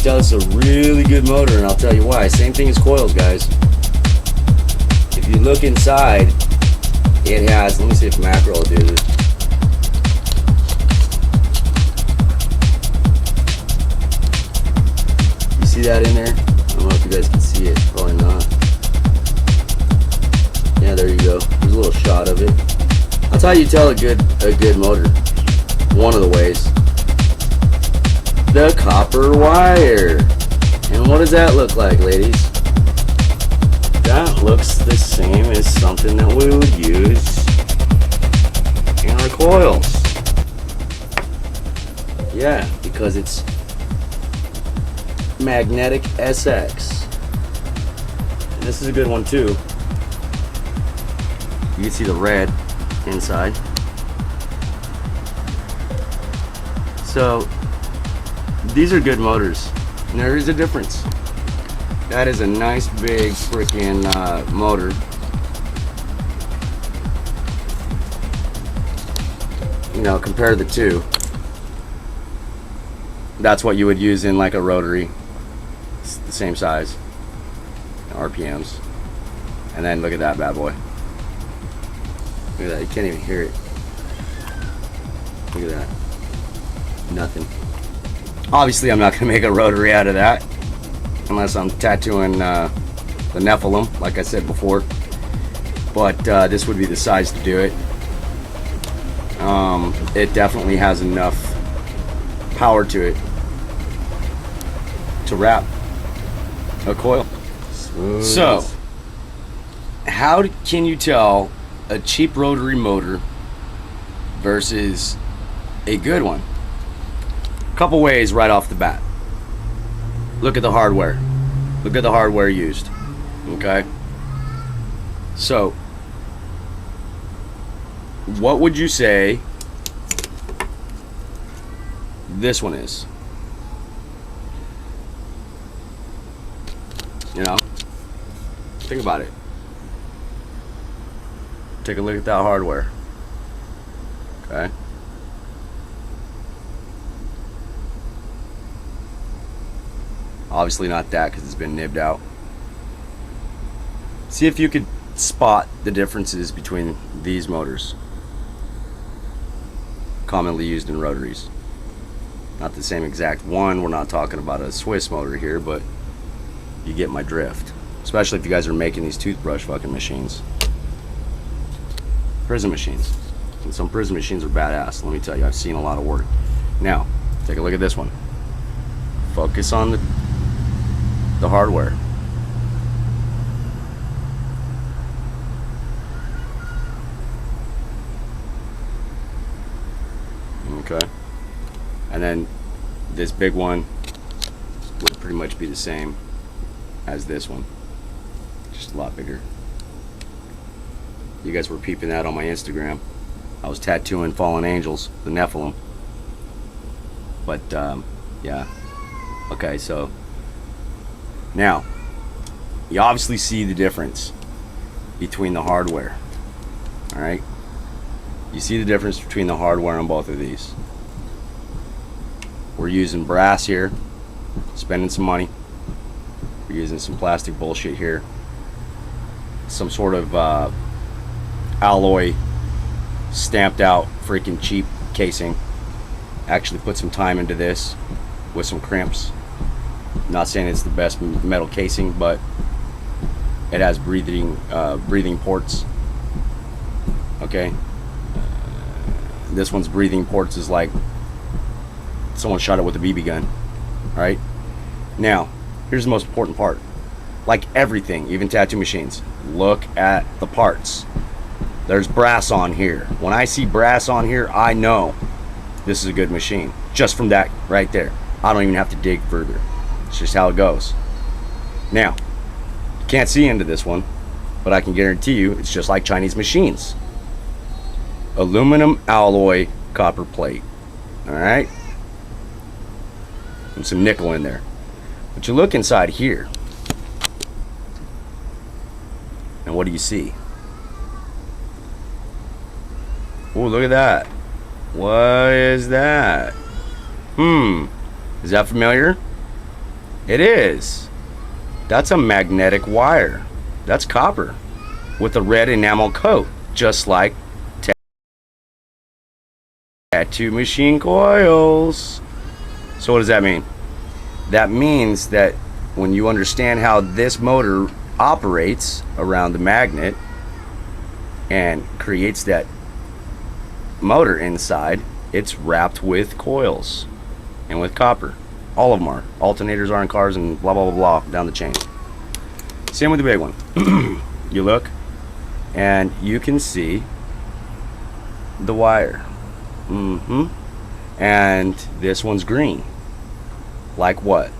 tell it's a really good motor, and I'll tell you why. Same thing as coils, guys. If you look inside, it has, let me see if macro will do this. You see that in there? I don't know if you guys can see it, probably not. Yeah, there you go. There's a little shot of it. That's how you tell a good motor. One of the ways. The copper wire. And what does that look like, ladies? That looks the same as something that we would use in our coils. Yeah, because it's magnetic SX. And this is a good one too. You can see the red inside. So these are good motors. And there is a difference. That is a nice big freaking motor. You know, compare the two. That's what you would use in like a rotary. It's the same size. RPMs. And then look at that bad boy. Look at that. You can't even hear it. Look at that. Nothing. Obviously, I'm not going to make a rotary out of that. Unless I'm tattooing the Nephilim, like I said before. But this would be the size to do it. It definitely has enough power to it to wrap a coil. Smooth. So, how can you tell a cheap rotary motor versus a good one? A couple ways right off the bat. Look at the hardware. Look at the hardware used. Okay? So, what would you say this one is? You know? Think about it. Take a look at that hardware. Okay? Obviously not that because it's been nibbed out. See if you could spot the differences between these motors. Commonly used in rotaries. Not the same exact one. We're not talking about a Swiss motor here, but you get my drift. Especially if you guys are making these toothbrush fucking machines. Prison machines. And some prison machines are badass. Let me tell you, I've seen a lot of work. Now, take a look at this one. Focus on the hardware. Okay. And then this big one would pretty much be the same as this one. Just a lot bigger. You guys were peeping that on my Instagram. I was tattooing fallen angels, the Nephilim. But yeah. Okay, so now you obviously see the difference between the hardware. Alright? You see the difference between the hardware on both of these. We're using brass here, spending some money. We're using some plastic bullshit here. Some sort of alloy stamped out freaking cheap casing. Actually put some time into this with some crimps. Not saying it's the best metal casing, but it has breathing ports. Okay, this one's breathing ports is like someone shot it with a BB gun. All right. Now, here's the most important part. Like everything, even tattoo machines, look at the parts. There's brass on here. When I see brass on here, I know this is a good machine. Just from that right there. I don't even have to dig further. It's just how it goes. Now, you can't see into this one, but I can guarantee you it's just like Chinese machines. Aluminum alloy copper plate. Alright? And some nickel in there. But you look inside here, and what do you see? Oh, look at that. What is that? Is that familiar? It is. That's a magnetic wire. That's copper with a red enamel coat, just like tattoo machine coils. So what does that mean? That means that when you understand how this motor operates around the magnet and creates that motor inside, it's wrapped with coils and with copper. All of them are. Alternators are in cars and blah blah blah blah down the chain. Same with the big one. You look and you can see the wire. And this one's green. Like what?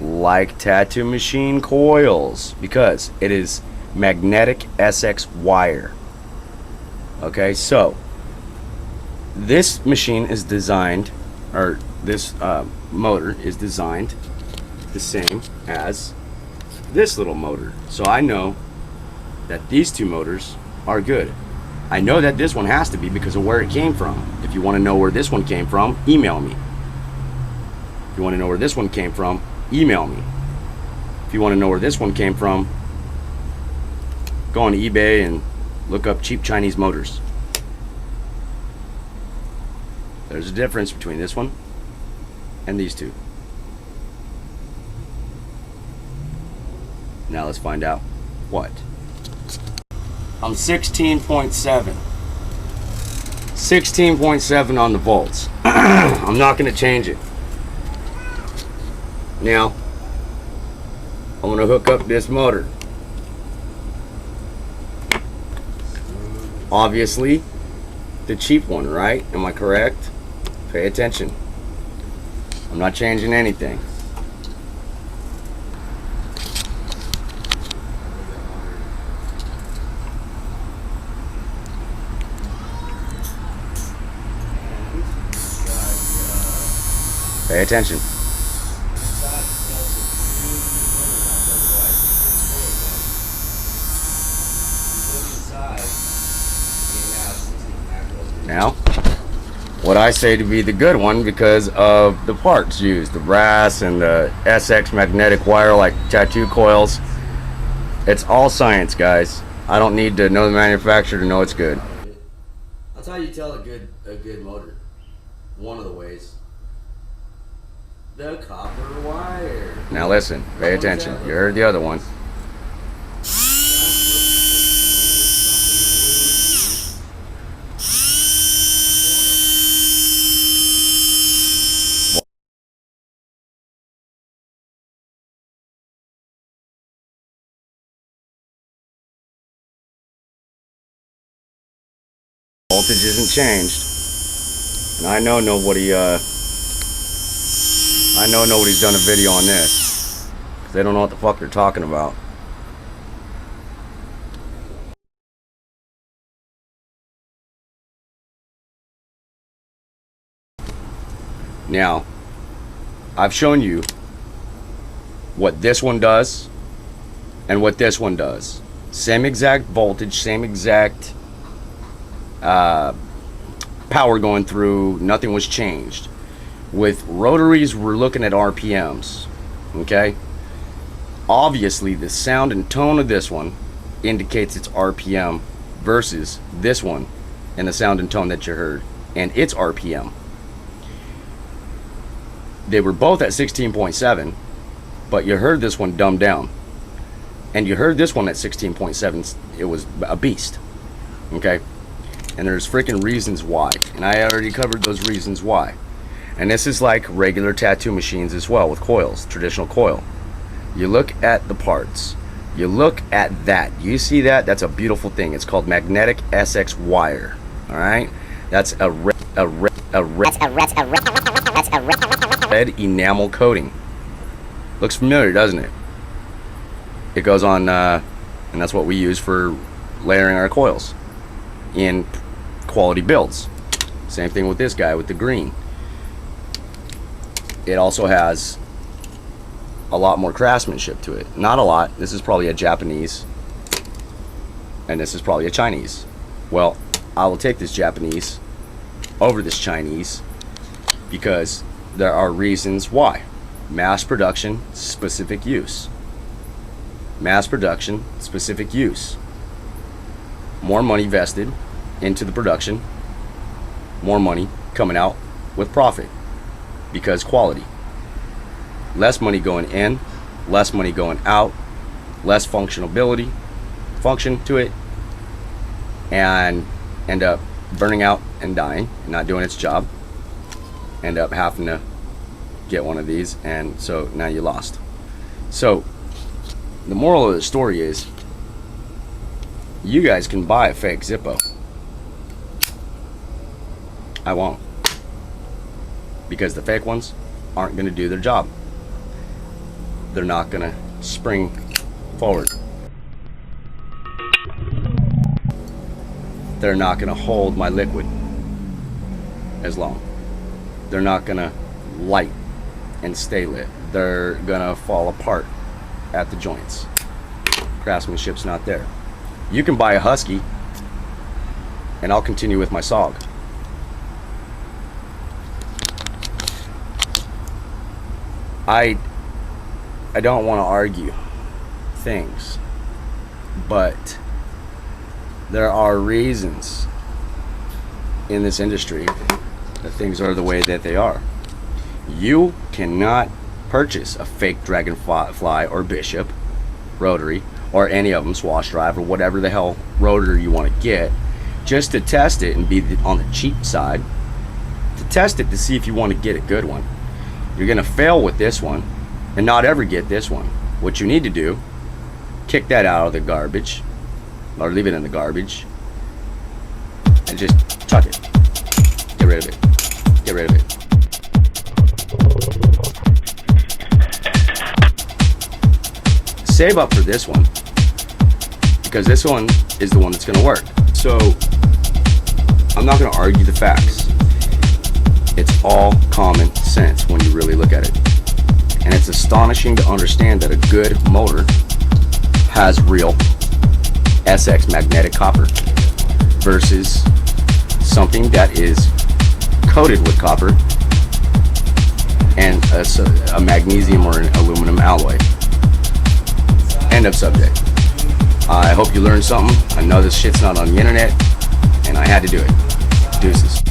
Like tattoo machine coils, because it is magnetic SX wire. Okay, so this machine is designed, or this motor is designed the same as this little motor. So I know that these two motors are good. I know that this one has to be because of where it came from. If you want to know where this one came from, email me. If you want to know where this one came from, email me. If you want to know where this one came from, go on eBay and look up cheap Chinese motors. There's a difference between this one and these two. Now let's find out what. I'm 16.7. 16.7 on the volts. I'm not going to change it. Now, I'm going to hook up this motor. Obviously, the cheap one, right? Am I correct? Pay attention. I'm not changing anything. Pay attention. Now, what I say to be the good one because of the parts used, the brass and the SX magnetic wire like tattoo coils. It's all science, guys. I don't need to know the manufacturer to know it's good. That's how you tell a good motor. One of the ways. The copper wire. Now listen, pay attention. You heard the other one. Voltage isn't changed, and I know nobody's done a video on this, because they don't know what the fuck they're talking about. Now, I've shown you what this one does and what this one does. Same exact voltage, same exact power going through, nothing was changed. With rotaries, we're looking at RPMs. Okay, obviously the sound and tone of this one indicates its RPM versus this one and the sound and tone that you heard and its RPM. They were both at 16.7, but you heard this one dumbed down, and you heard this one at 16.7. It was a beast. Okay, and there's freaking reasons why, and I already covered those reasons why. And this is like regular tattoo machines as well, with coils, traditional coil. You look at the parts, you look at that, you see that? That's a beautiful thing. It's called magnetic SX wire. All right, that's a red enamel coating. Looks familiar, doesn't it? It goes on, and that's what we use for layering our coils in quality builds. Same thing with this guy with the green. It also has a lot more craftsmanship to it. Not a lot. This is probably a Japanese, and this is probably a Chinese. Well, I will take this Japanese over this Chinese because there are reasons why. Mass production, specific use. Mass production, specific use. More money vested into the production, more money coming out with profit, because quality. Less money going in, less money going out, less function to it, and end up burning out and dying, not doing its job. End up having to get one of these, and so now you lost. So the moral of the story is, you guys can buy a fake Zippo. I won't, because the fake ones aren't going to do their job. They're not going to spring forward. They're not going to hold my liquid as long. They're not going to light and stay lit. They're going to fall apart at the joints. Craftsmanship's not there. You can buy a Husky, and I'll continue with my SOG. I don't want to argue things, but there are reasons in this industry that things are the way that they are. You cannot purchase a fake Dragonfly or Bishop, Rotary, or any of them, Swash Drive, or whatever the hell rotor you want to get, just to test it and be on the cheap side, to test it to see if you want to get a good one. You're going to fail with this one and not ever get this one. What you need to do, kick that out of the garbage, or leave it in the garbage, and just chuck it. Get rid of it. Get rid of it. Save up for this one, because this one is the one that's going to work. So I'm not going to argue the facts. It's all common sense when you really look at it. And it's astonishing to understand that a good motor has real SX magnetic copper versus something that is coated with copper and a magnesium or an aluminum alloy. End of subject. I hope you learned something. I know this shit's not on the internet, and I had to do it. Deuces.